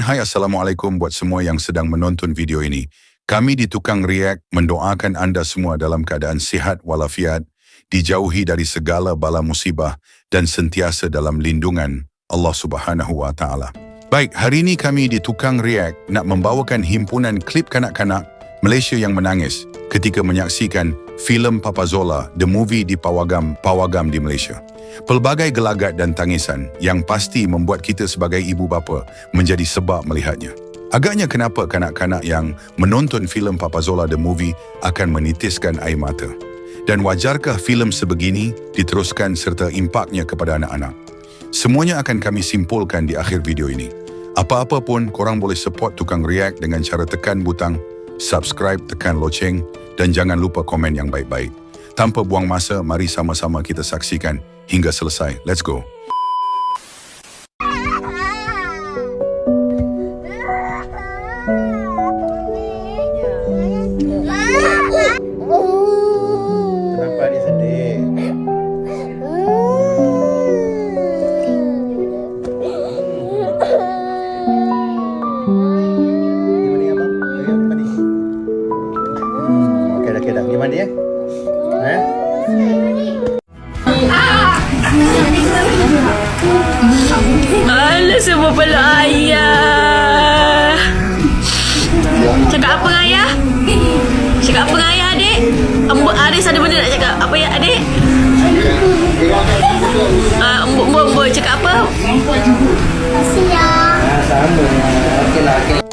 hai Assalamualaikum buat semua yang sedang menonton video ini. Kami di Tukang React mendoakan anda semua dalam keadaan sihat walafiat, dijauhi dari segala bala musibah dan sentiasa dalam lindungan Allah Subhanahu wa Ta'ala. Baik, hari ini kami di Tukang React nak membawakan himpunan klip kanak-kanak Malaysia yang menangis ketika menyaksikan filem Papa Zola, The Movie di Pawagam di Malaysia. Pelbagai gelagat dan tangisan yang pasti membuat kita sebagai ibu bapa menjadi sebab melihatnya. Agaknya kenapa kanak-kanak yang menonton filem Papa Zola The Movie akan menitiskan air mata? Dan wajarkah filem sebegini diteruskan serta impaknya kepada anak-anak? Semuanya akan kami simpulkan di akhir video ini. Apa-apa pun, korang boleh support Tukang React dengan cara tekan butang subscribe, tekan loceng dan jangan lupa komen yang baik-baik. Tanpa buang masa, mari sama-sama kita saksikan hingga selesai. Let's go. Kenapa dia sedih? Okey dah. Pergi mandi ya? Alah, semua pala ayah. Cakap apa dengan ayah? Cakap apa dengan ayah, adik? Aris ada benda nak cakap. Apa ya, adik? Embuk, cakap apa? Sama. Okeylah.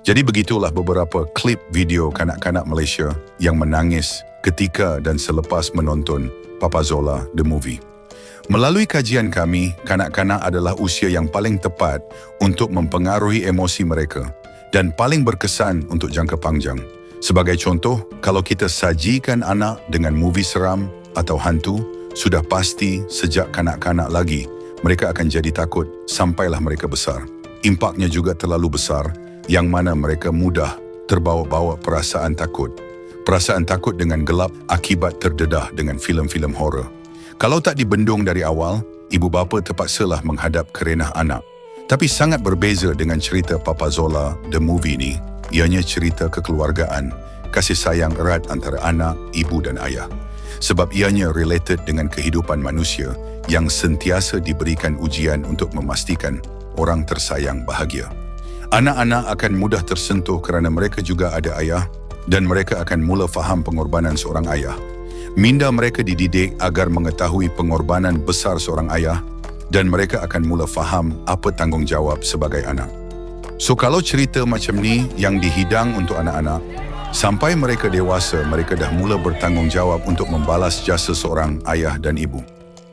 Jadi begitulah beberapa klip video kanak-kanak Malaysia yang menangis ketika dan selepas menonton Papa Zola The Movie. Melalui kajian kami, kanak-kanak adalah usia yang paling tepat untuk mempengaruhi emosi mereka dan paling berkesan untuk jangka panjang. Sebagai contoh, kalau kita sajikan anak dengan movie seram atau hantu, sudah pasti sejak kanak-kanak lagi, mereka akan jadi takut sampailah mereka besar. Impaknya juga terlalu besar, yang mana mereka mudah terbawa-bawa perasaan takut. Perasaan takut dengan gelap akibat terdedah dengan filem-filem horror. Kalau tak dibendung dari awal, ibu bapa terpaksalah menghadap kerenah anak. Tapi sangat berbeza dengan cerita Papa Zola The Movie ni. Ianya cerita kekeluargaan, kasih sayang erat antara anak, ibu dan ayah. Sebab ianya related dengan kehidupan manusia yang sentiasa diberikan ujian untuk memastikan orang tersayang bahagia. Anak-anak akan mudah tersentuh kerana mereka juga ada ayah dan mereka akan mula faham pengorbanan seorang ayah. Minda mereka dididik agar mengetahui pengorbanan besar seorang ayah dan mereka akan mula faham apa tanggungjawab sebagai anak. So kalau cerita macam ni yang dihidang untuk anak-anak, sampai mereka dewasa mereka dah mula bertanggungjawab untuk membalas jasa seorang ayah dan ibu.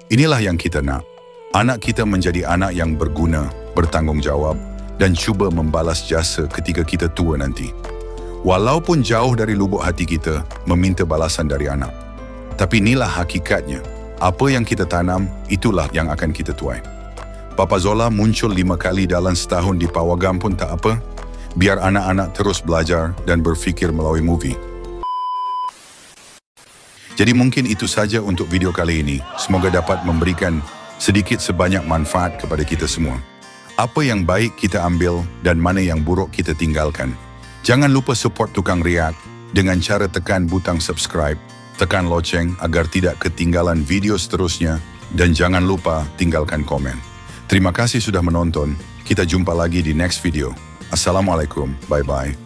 Inilah yang kita nak. Anak kita menjadi anak yang berguna, bertanggungjawab dan cuba membalas jasa ketika kita tua nanti. Walaupun jauh dari lubuk hati kita meminta balasan dari anak. Tapi inilah hakikatnya. Apa yang kita tanam, itulah yang akan kita tuai. Papa Zola muncul 5 kali dalam setahun di Pawagam pun tak apa. Biar anak-anak terus belajar dan berfikir melalui movie. Jadi mungkin itu saja untuk video kali ini. Semoga dapat memberikan sedikit sebanyak manfaat kepada kita semua. Apa yang baik kita ambil dan mana yang buruk kita tinggalkan. Jangan lupa support Tukang Riak dengan cara tekan butang subscribe, tekan loceng agar tidak ketinggalan video seterusnya dan jangan lupa tinggalkan komen. Terima kasih sudah menonton. Kita jumpa lagi di next video. Assalamualaikum. Bye-bye.